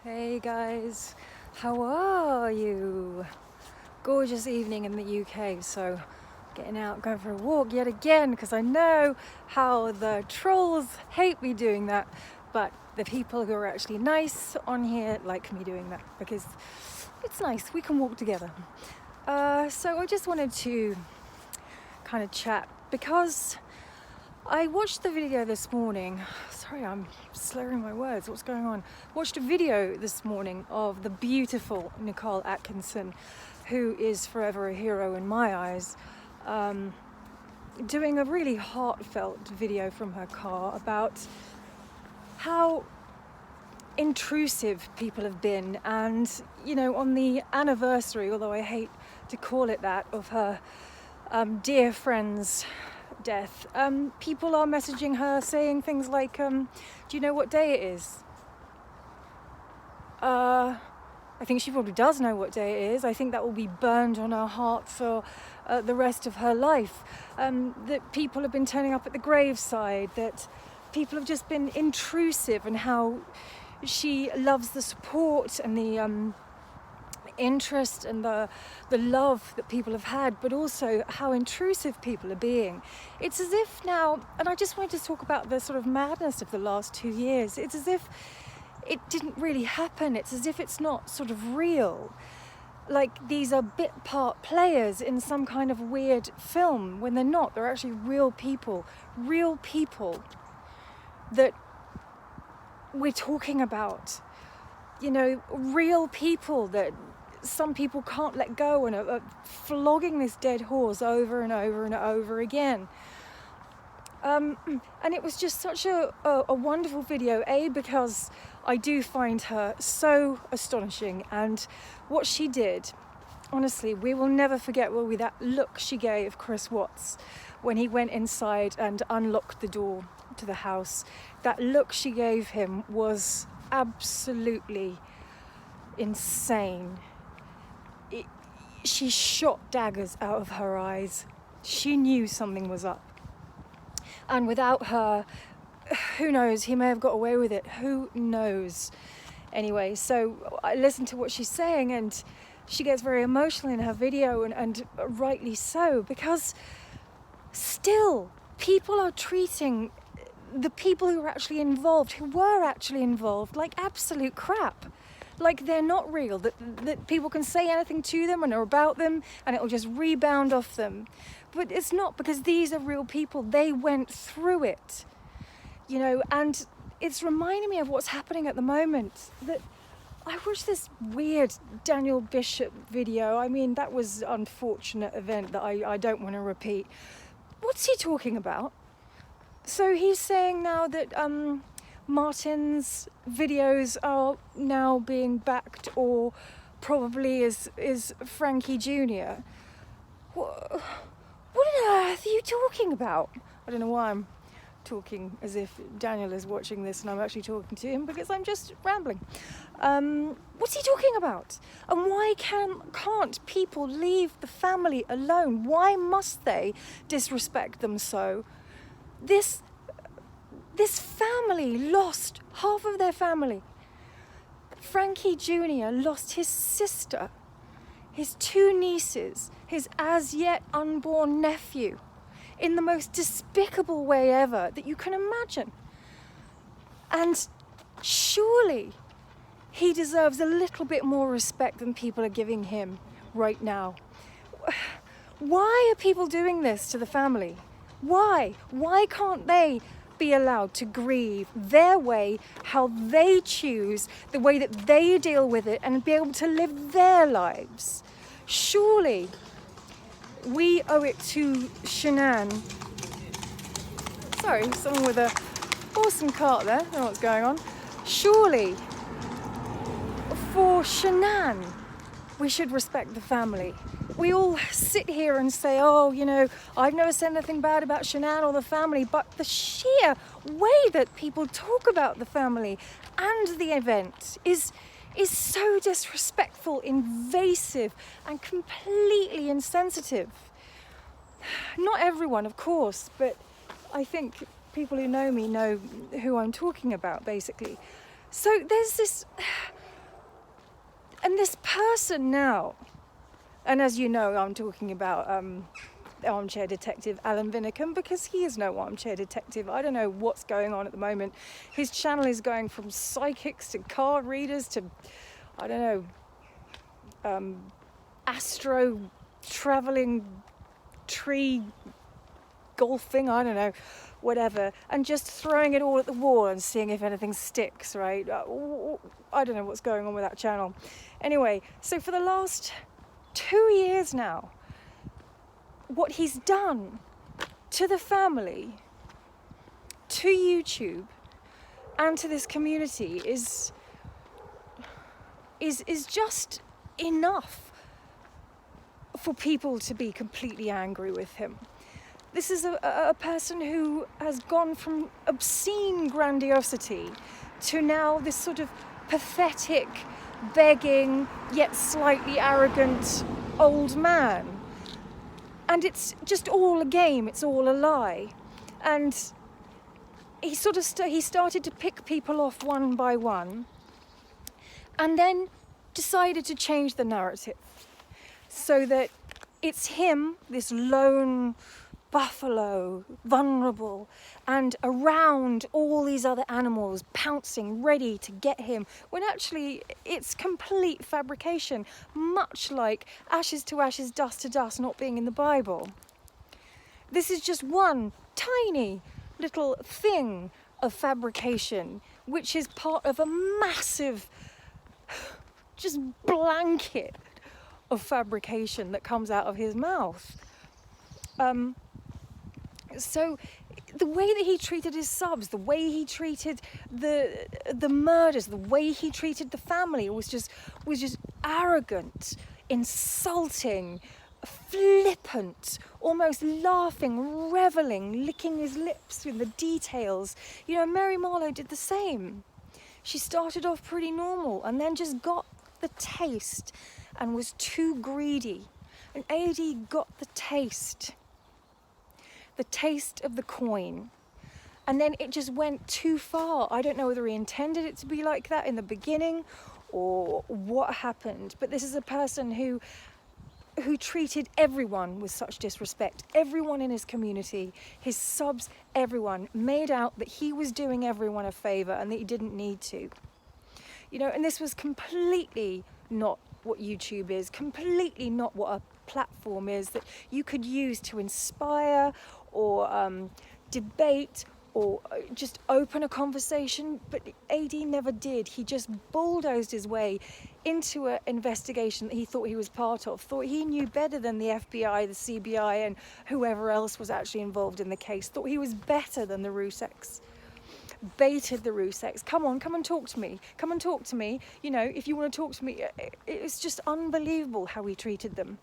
Hey guys, how are you? Gorgeous evening in the UK, so getting out, going for a walk yet again, because I know how the trolls hate me doing that, but the people who are actually nice on here like me doing that, because it's nice, we can walk together. So I just wanted to kind of chat, because I watched the video this morning. Sorry, I'm slurring my words. What's going on? Watched a video this morning of the beautiful Nicole Atkinson, who is forever a hero in my eyes, doing a really heartfelt video from her car about how intrusive people have been. And, you know, on the anniversary, although I hate to call it that, of her dear friend's death, people are messaging her saying things like, do you know what day it is? I think she probably does know what day it is. I think that will be burned on her heart for the rest of her life. That people have been turning up at the graveside, that people have just been intrusive, and how she loves the support and the interest and the love that people have had, but also how intrusive people are being. It's as if now, and I just wanted to talk about the sort of madness of the last 2 years, it's as if it didn't really happen. It's as if it's not sort of real, like these are bit part players in some kind of weird film, when they're not. They're actually real people that we're talking about, you know, real people that some people can't let go and are flogging this dead horse over and over and over again. And it was just such a wonderful video, because I do find her so astonishing, and what she did, honestly, we will never forget, will we, that look she gave Chris Watts when he went inside and unlocked the door to the house. That look she gave him was absolutely insane. She shot daggers out of her eyes. She knew something was up. And without her, who knows, he may have got away with it. Who knows? Anyway, so I listened to what she's saying, and she gets very emotional in her video, and rightly so, because still people are treating the people who were actually involved, like absolute crap. Like they're not real, that people can say anything to them and are about them, and it'll just rebound off them. But it's not, because these are real people. They went through it, you know, and it's reminding me of what's happening at the moment. That I watched this weird Daniel Bishop video. I mean, that was an unfortunate event that I don't want to repeat. What's he talking about? So he's saying now that Martin's videos are now being backed, or probably is Frankie Jr. What on earth are you talking about? I don't know why I'm talking as if Daniel is watching this and I'm actually talking to him, because I'm just rambling. What's he talking about? And why can't people leave the family alone? Why must they disrespect them so? This family lost half of their family. Frankie Jr. lost his sister, his 2 nieces, his as yet unborn nephew, in the most despicable way ever that you can imagine. And surely he deserves a little bit more respect than people are giving him right now. Why are people doing this to the family? Why? Why can't they be allowed to grieve their way, how they choose, the way that they deal with it, and be able to live their lives? Surely we owe it to Shanann. Sorry, someone with a awesome cart there. I don't know what's going on. Surely for Shanann, we should respect the family. We all sit here and say, oh, you know, I've never said anything bad about Shanann or the family, but the sheer way that people talk about the family and the event is so disrespectful, invasive, and completely insensitive. Not everyone, of course, but I think people who know me know who I'm talking about, basically. So there's this And this person now, and as you know, I'm talking about armchair detective Alan Vinnicum, because he is no armchair detective. I don't know what's going on at the moment. His channel is going from psychics to card readers to, I don't know, astro traveling, tree golfing, I don't know, whatever, and just throwing it all at the wall and seeing if anything sticks, right? I don't know what's going on with that channel. Anyway, so for the last 2 years now, what he's done to the family, to YouTube, and to this community is just enough for people to be completely angry with him. This is a person who has gone from obscene grandiosity to now this sort of pathetic, begging, yet slightly arrogant old man. And it's just all a game, it's all a lie. And he sort of he started to pick people off one by one, and then decided to change the narrative so that it's him, this lone buffalo, vulnerable, and around all these other animals pouncing, ready to get him, when actually it's complete fabrication, much like ashes to ashes, dust to dust not being in the Bible. This is just one tiny little thing of fabrication, which is part of a massive just blanket of fabrication that comes out of his mouth. So the way that he treated his subs, the way he treated the murders, the way he treated the family was just arrogant, insulting, flippant, almost laughing, reveling, licking his lips in the details. You know, Mary Marlowe did the same. She started off pretty normal and then just got the taste and was too greedy. And AD got the taste of the coin. And then it just went too far. I don't know whether he intended it to be like that in the beginning or what happened. But this is a person who treated everyone with such disrespect. Everyone in his community, his subs, everyone made out that he was doing everyone a favor and that he didn't need to. You know, and this was completely not what YouTube is, completely not what a platform is that you could use to inspire or debate or just open a conversation. But AD never did. He just bulldozed his way into an investigation that he thought he was part of, thought he knew better than the FBI, the CBI, and whoever else was actually involved in the case, thought he was better than the Rzuceks. Baited the Rzuceks. Come and talk to me. Come and talk to me. You know, if you want to talk to me. It's just unbelievable how he treated them.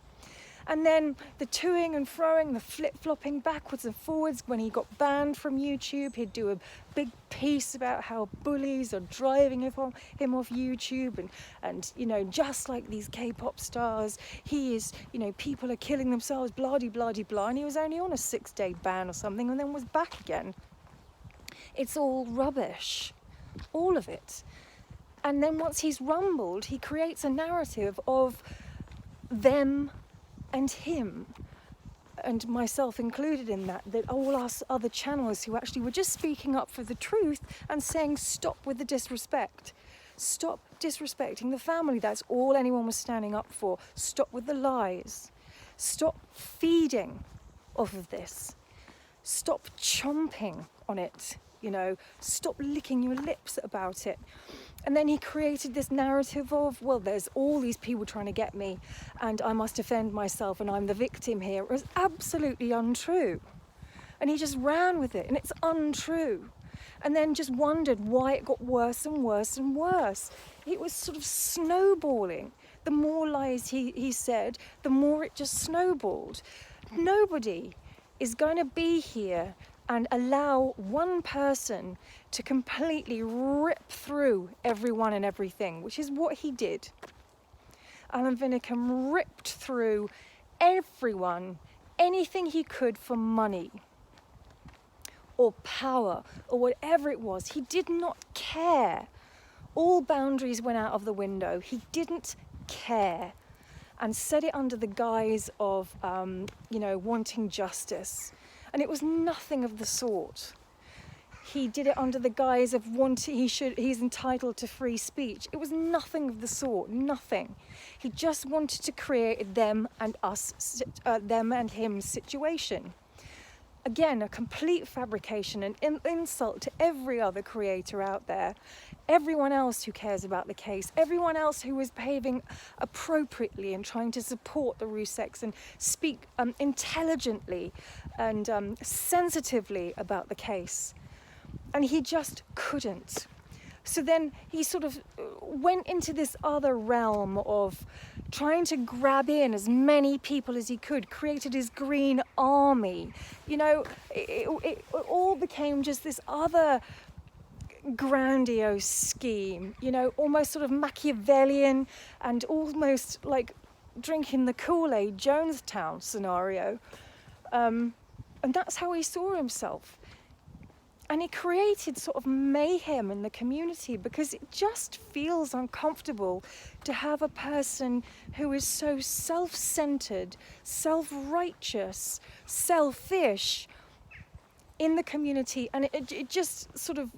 And then the toing and froing, the flip-flopping backwards and forwards. When he got banned from YouTube, he'd do a big piece about how bullies are driving him off YouTube. And you know, just like these K-pop stars, he is, you know, people are killing themselves, blah-de-blah-de-blah. And he was only on a 6-day ban or something and then was back again. It's all rubbish, all of it. And then once he's rumbled, he creates a narrative of them and him, and myself included in that all us other channels who actually were just speaking up for the truth and saying stop with the disrespect. Stop disrespecting the family. That's all anyone was standing up for. Stop with the lies. Stop feeding off of this. Stop chomping on it. You know, stop licking your lips about it. And then he created this narrative of, well, there's all these people trying to get me and I must defend myself and I'm the victim here. It was absolutely untrue. And he just ran with it and it's untrue. And then just wondered why it got worse and worse and worse. It was sort of snowballing. The more lies he said, the more it just snowballed. Nobody is going to be here and allow one person to completely rip through everyone and everything, which is what he did. Alan Vinnicum ripped through everyone, anything he could for money or power or whatever it was. He did not care. All boundaries went out of the window. He didn't care and said it under the guise of, wanting justice. And it was nothing of the sort. He did it under the guise of he's entitled to free speech. It was nothing of the sort, nothing. He just wanted to create them and him situation. Again, a complete fabrication, an insult to every other creator out there, everyone else who cares about the case, everyone else who is behaving appropriately and trying to support the Rzuceks and speak intelligently and sensitively about the case. And he just couldn't. So then he sort of went into this other realm of trying to grab in as many people as he could, created his green army. It all became just this other grandiose scheme, almost sort of Machiavellian and almost like drinking the Kool-Aid Jonestown scenario. And that's how he saw himself. And it created sort of mayhem in the community because it just feels uncomfortable to have a person who is so self-centered, self-righteous, selfish in the community. And it just sort of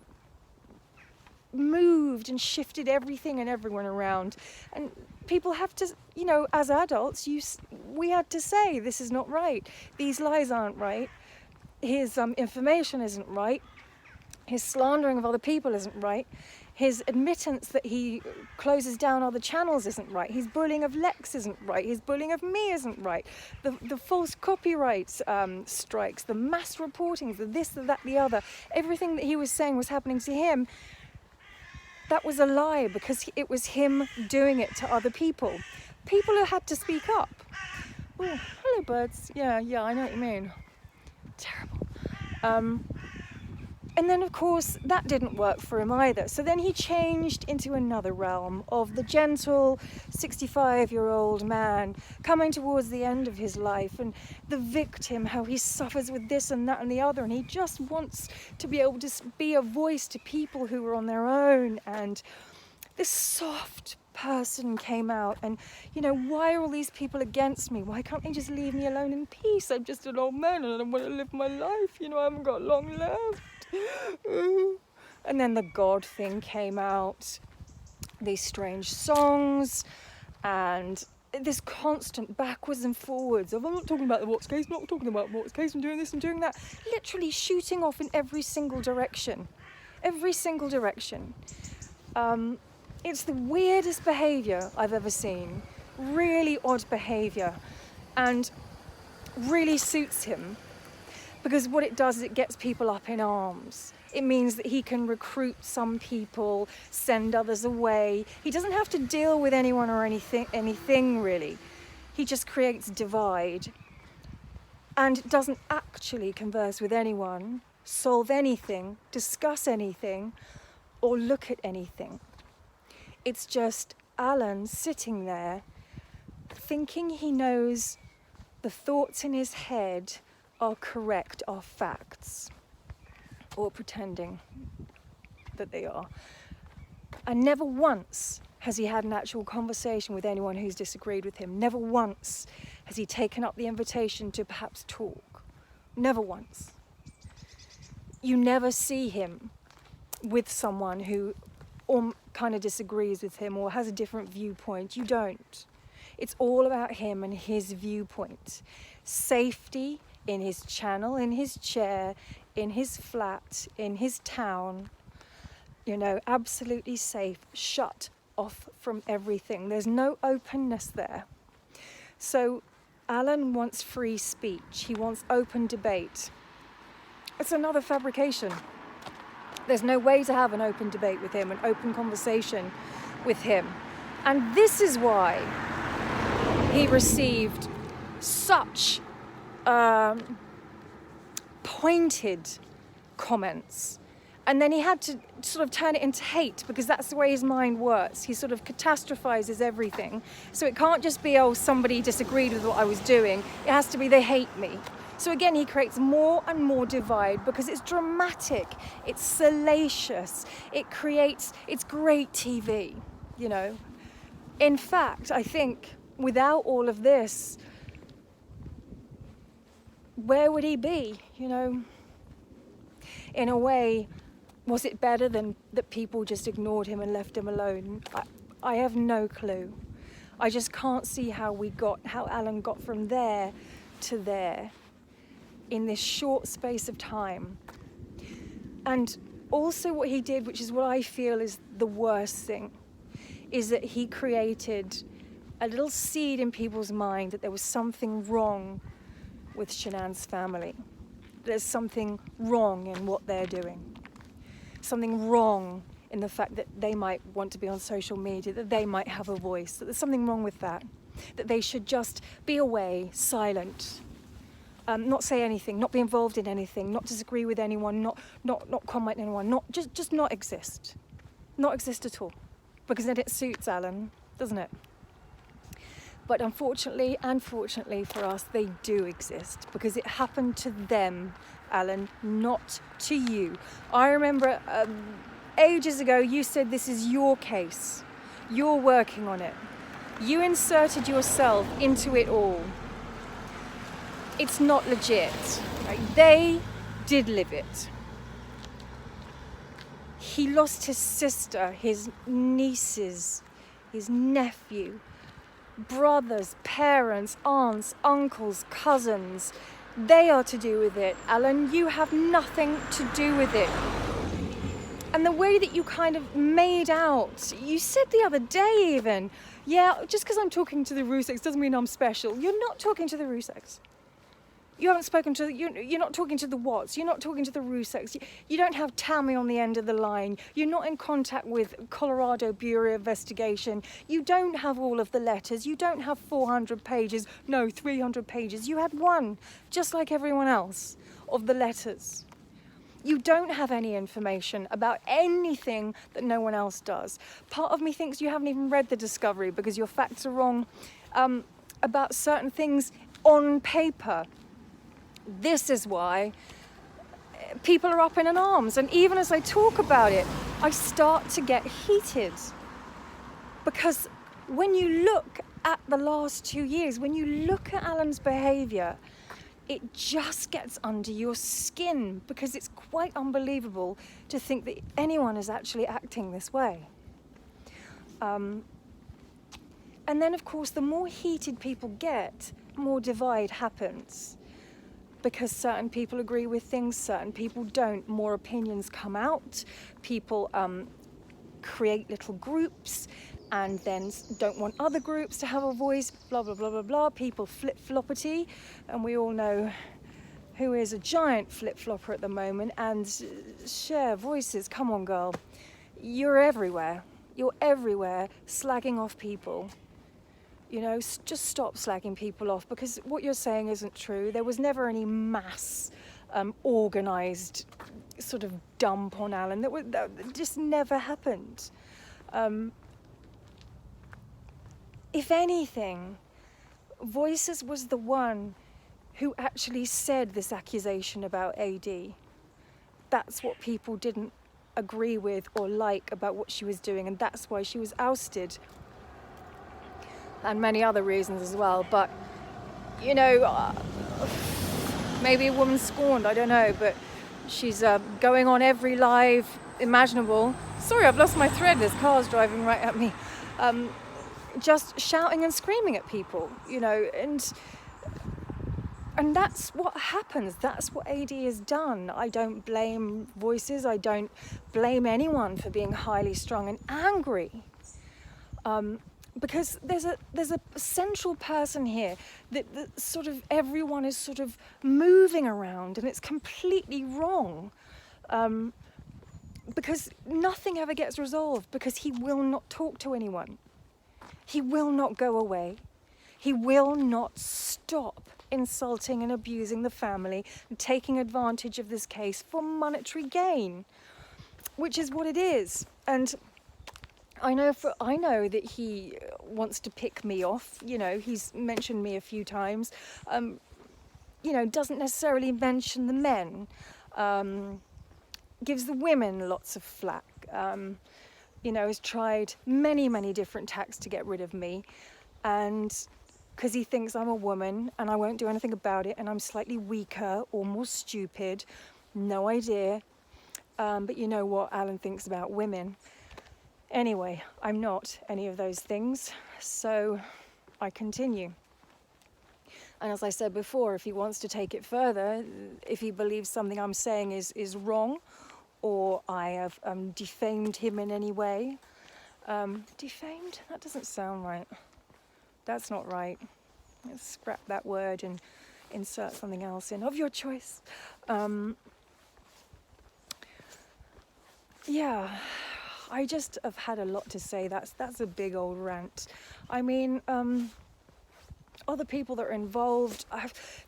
moved and shifted everything and everyone around. And people have to, as adults, we had to say, this is not right. These lies aren't right. His information isn't right. His slandering of other people isn't right. His admittance that he closes down other channels isn't right. His bullying of Lex isn't right. His bullying of me isn't right. The false copyright strikes, the mass reportings, the this, the that, the other, everything that he was saying was happening to him, that was a lie because it was him doing it to other people. People who had to speak up. Oh, hello birds. Yeah, I know what you mean. Terrible. And then, of course, that didn't work for him either. So then he changed into another realm of the gentle 65-year-old man coming towards the end of his life and the victim, how he suffers with this and that and the other. And he just wants to be able to be a voice to people who are on their own. And this soft person came out and, why are all these people against me? Why can't they just leave me alone in peace? I'm just an old man and I don't want to live my life. I haven't got long left. And then the God thing came out, these strange songs and this constant backwards and forwards of, I'm not talking about the Watts case, not talking about Watts case, I'm doing this and doing that, literally shooting off in every single direction. It's the weirdest behaviour I've ever seen, really odd behaviour, and really suits him. Because what it does is it gets people up in arms. It means that he can recruit some people, send others away. He doesn't have to deal with anyone or anything really. He just creates divide and doesn't actually converse with anyone, solve anything, discuss anything, or look at anything. It's just Alan sitting there thinking he knows the thoughts in his head are correct, are facts, or pretending that they are. And never once has he had an actual conversation with anyone who's disagreed with him. Never once has he taken up the invitation to perhaps talk. Never once. You never see him with someone who kind of disagrees with him or has a different viewpoint. You don't. It's all about him and his viewpoint. Safety in his channel, in his chair, in his flat, in his town, absolutely safe, shut off from everything. There's no openness there. So Alan wants free speech. He wants open debate. It's another fabrication. There's no way to have an open debate with him, an open conversation with him. And this is why he received such pointed comments. And then he had to sort of turn it into hate because that's the way his mind works. He sort of catastrophizes everything. So it can't just be, somebody disagreed with what I was doing. It has to be, they hate me. So again, he creates more and more divide because it's dramatic, it's salacious, it's great TV, In fact, I think without all of this, where would he be? You know, in a way, was it better than that people just ignored him and left him alone? I have no clue. I just can't see how Alan got from there to there in this short space of time. And also what he did, which is what I feel is the worst thing, is that he created a little seed in people's mind that there was something wrong with Shanann's family. There's something wrong in what they're doing. Something wrong in the fact that they might want to be on social media, that they might have a voice, that there's something wrong with that they should just be away, silent, not say anything, not be involved in anything, not disagree with anyone, not comment on anyone, just not exist. Not exist at all. Because then it suits Alan, doesn't it? But unfortunately and fortunately for us, they do exist because it happened to them, Alan, not to you. I remember ages ago you said this is your case. You're working on it. You inserted yourself into it all. It's not legit. Right? They did live it. He lost his sister, his nieces, his nephew, brothers, parents, aunts, uncles, cousins. They are to do with it. Alan, you have nothing to do with it. And the way that you kind of made out, you said the other day even, yeah, just because I'm talking to the Rzuceks doesn't mean I'm special. You're not talking to the Rzuceks. You haven't spoken to, you're not talking to the Watts, you're not talking to the Rzuceks, you don't have Tammy on the end of the line, you're not in contact with Colorado Bureau of Investigation, you don't have all of the letters, you don't have 400 pages, no, 300 pages, you had one, just like everyone else, of the letters. You don't have any information about anything that no one else does. Part of me thinks you haven't even read the discovery because your facts are wrong about certain things on paper. This is why people are up in arms. And even as I talk about it, I start to get heated. Because when you look at the last 2 years, when you look at Alan's behaviour, it just gets under your skin because it's quite unbelievable to think that anyone is actually acting this way. And then, of course, the more heated people get, more divide happens. Because certain people agree with things, certain people don't. More opinions come out. People create little groups and then don't want other groups to have a voice, blah, blah, blah, blah, blah. People flip-floppity, and we all know who is a giant flip-flopper at the moment, and share voices. Come on, girl. You're everywhere. You're everywhere slagging off people. You know, just stop slagging people off because what you're saying isn't true. There was never any mass organised sort of dump on Alan. That just never happened. If anything, Voices was the one who actually said this accusation about AD. That's what people didn't agree with or like about what she was doing, and that's why she was ousted. And many other reasons as well, but you know, maybe a woman scorned, I don't know, but she's going on every live imaginable. Sorry, I've lost my thread, there's cars driving right at me. Just shouting and screaming at people, you know, and that's what happens. That's what AD has done. I don't blame Voices. I don't blame anyone for being highly strung and angry. Because there's a central person here that sort of everyone is sort of moving around, and it's completely wrong. Because nothing ever gets resolved because he will not talk to anyone. He will not go away. He will not stop insulting and abusing the family and taking advantage of this case for monetary gain, which is what it is. And I know that he wants to pick me off. You know, he's mentioned me a few times. You know, doesn't necessarily mention the men. Gives the women lots of flack. has tried many, many different tactics to get rid of me. And because he thinks I'm a woman and I won't do anything about it, and I'm slightly weaker or more stupid, no idea. But you know what Alan thinks about women. Anyway, I'm not any of those things, so I continue. And as I said before, if he wants to take it further, if he believes something I'm saying is wrong, or I have defamed him in any way. Defamed? That doesn't sound right. That's not right. Let's scrap that word and insert something else in, of your choice. Yeah, I just have had a lot to say. That's a big old rant. I mean, other people that are involved,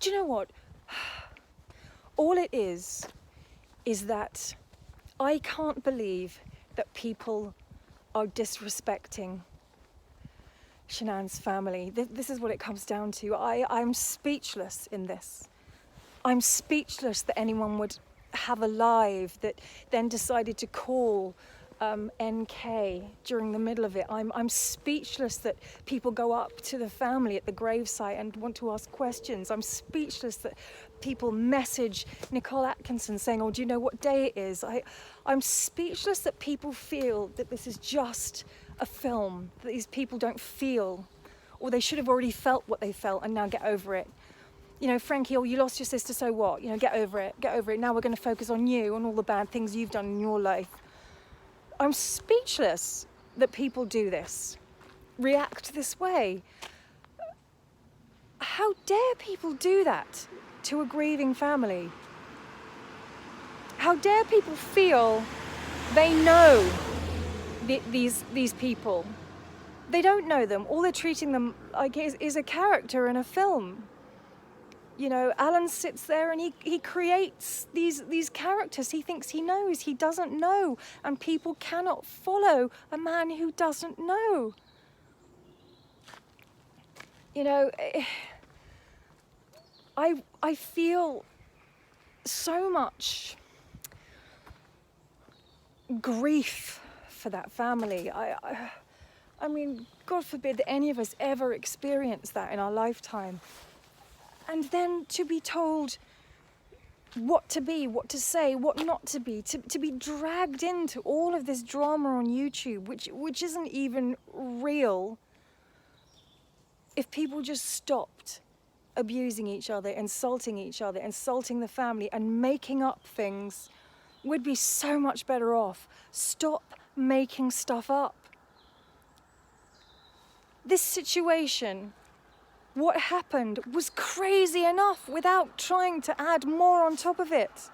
do you know what? All it is that I can't believe that people are disrespecting Shanann's family. This is what it comes down to. I'm speechless in this. I'm speechless that anyone would have a live that then decided to call NK during the middle of it. I'm speechless that people go up to the family at the gravesite and want to ask questions. I'm speechless that people message Nicole Atkinson saying, oh, do you know what day it is? I'm speechless that people feel that this is just a film, that these people don't feel, or they should have already felt what they felt and now get over it. Frankie, oh, you lost your sister, so what? Get over it. Now we're going to focus on you and all the bad things you've done in your life. I'm speechless that people do this, react this way. How dare people do that to a grieving family? How dare people feel they know these people? They don't know them. All they're treating them like is a character in a film. Alan sits there and he creates these characters. He thinks he knows. He doesn't know. And people cannot follow a man who doesn't know. I feel so much grief for that family. I mean, God forbid that any of us ever experience that in our lifetime. And then to be told what to be, what to say, what not to be, to be dragged into all of this drama on YouTube, which isn't even real. If people just stopped abusing each other, insulting the family, and making up things, we'd be so much better off. Stop making stuff up. This situation, what happened, was crazy enough without trying to add more on top of it.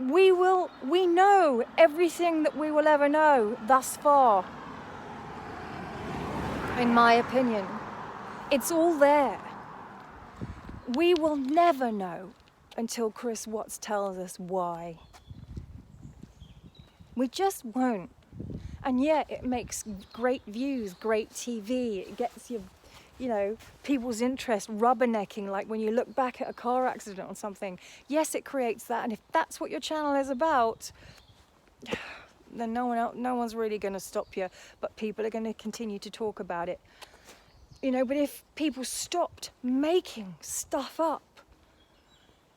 We know everything that we will ever know thus far. In my opinion, it's all there. We will never know until Chris Watts tells us why. We just won't. And yet it makes great views, great TV. It gets people's interest rubbernecking, like when you look back at a car accident or something. Yes, it creates that. And if that's what your channel is about, then no one's really going to stop you, but people are going to continue to talk about it. But if people stopped making stuff up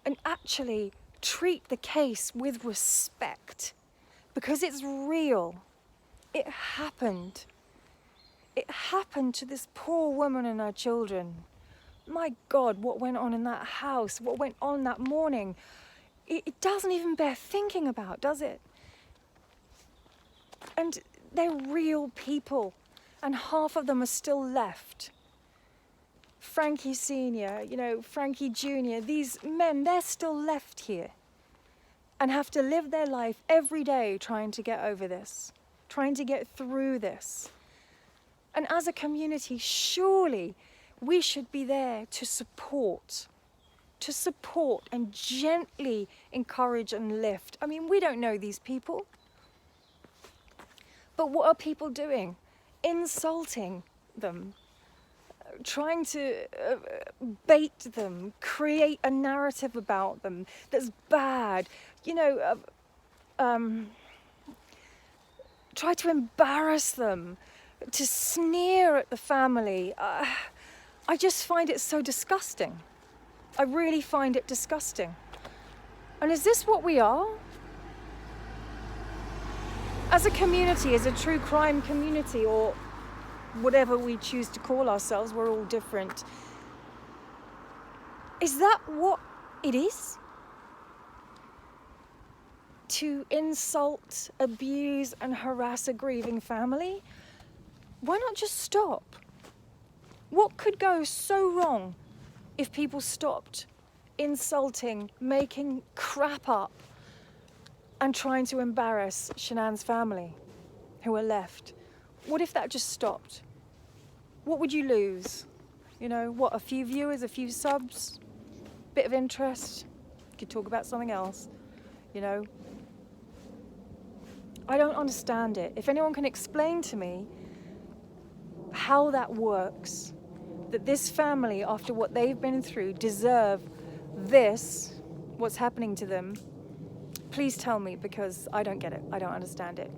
and actually treat the case with respect, because it's real. It happened. It happened to this poor woman and her children. My God, what went on in that house, what went on that morning, it doesn't even bear thinking about, does it? And they're real people, and half of them are still left. Frankie Sr., Frankie Jr., these men, they're still left here and have to live their life every day trying to get over this, trying to get through this. And as a community, surely we should be there to support and gently encourage and lift. I mean, we don't know these people. But what are people doing? Insulting them, trying to bait them, create a narrative about them that's bad. try to embarrass them, to sneer at the family. I just find it so disgusting. I really find it disgusting. And is this what we are? As a community, as a true crime community, or whatever we choose to call ourselves, we're all different. Is that what it is? To insult, abuse, and harass a grieving family? Why not just stop? What could go so wrong if people stopped insulting, making crap up, and trying to embarrass Shanann's family who are left? What if that just stopped? What would you lose? You know, what, a few viewers, a few subs, bit of interest? You could talk about something else, you know? I don't understand it. If anyone can explain to me how that works, that this family, after what they've been through, deserve this, what's happening to them, please tell me, because I don't get it. I don't understand it.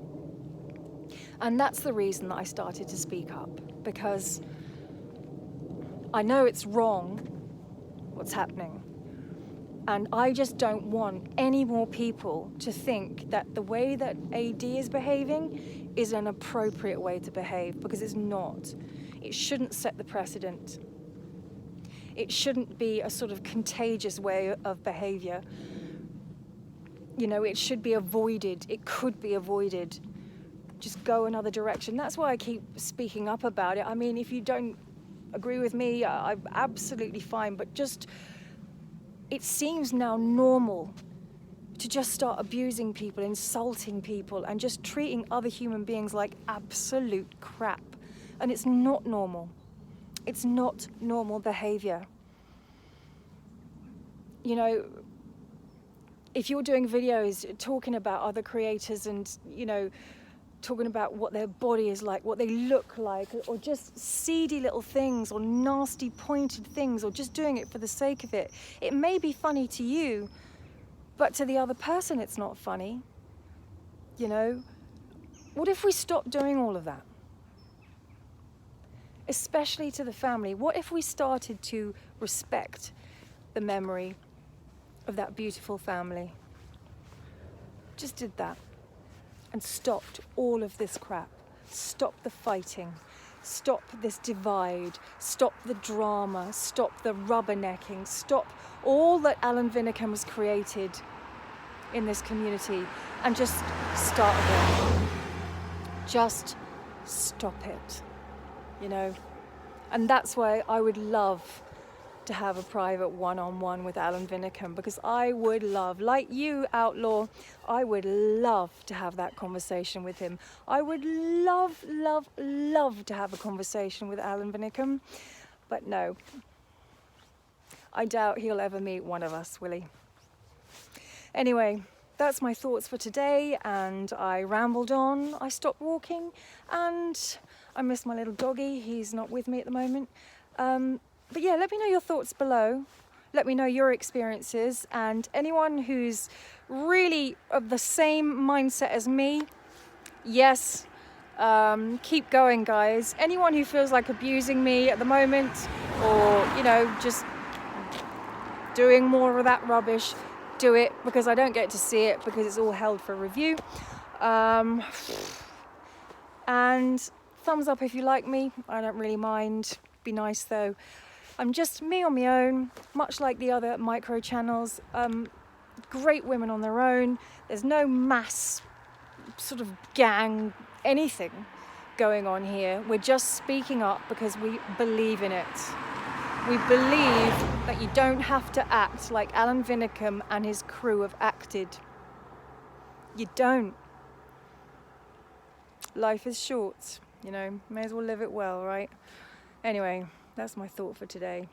And that's the reason that I started to speak up, because I know it's wrong what's happening. And I just don't want any more people to think that the way that AD is behaving is an appropriate way to behave, because it's not. It shouldn't set the precedent. It shouldn't be a sort of contagious way of behavior. You know, it should be avoided. It could be avoided. Just go another direction. That's why I keep speaking up about it. I mean, if you don't agree with me, I'm absolutely fine, but just, it seems now normal to just start abusing people, insulting people, and just treating other human beings like absolute crap. And it's not normal. It's not normal behavior. You know, if you're doing videos talking about other creators and, you know, talking about what their body is like, what they look like, or just seedy little things, or nasty pointed things, or just doing it for the sake of it, it may be funny to you, but to the other person it's not funny. You know, what if we stopped doing all of that? Especially to the family. What if we started to respect the memory of that beautiful family? Just did that. And stopped all of this crap. Stop the fighting. Stop this divide. Stop the drama. Stop the rubbernecking. Stop all that Alan Vinnicum has created in this community, and just start again. Just stop it, you know? And that's why I would love to have a private one-on-one with Alan Vinnicum, because I would love, like you, Outlaw, I would love to have that conversation with him. I would love, love, love to have a conversation with Alan Vinnicum, but no, I doubt he'll ever meet one of us, will he? Anyway, that's my thoughts for today, and I rambled on. I stopped walking, and I miss my little doggy. He's not with me at the moment. But yeah, let me know your thoughts below. Let me know your experiences, and anyone who's really of the same mindset as me, yes, keep going, guys. Anyone who feels like abusing me at the moment, or, you know, just doing more of that rubbish, do it, because I don't get to see it, because it's all held for review. And thumbs up if you like me. I don't really mind. Be nice though. I'm just me on my own, much like the other micro channels. Great women on their own. There's no mass sort of gang anything going on here. We're just speaking up because we believe in it. We believe that you don't have to act like Alan Vinnicum and his crew have acted. You don't. Life is short, you know, may as well live it well, right? Anyway, that's my thought for today.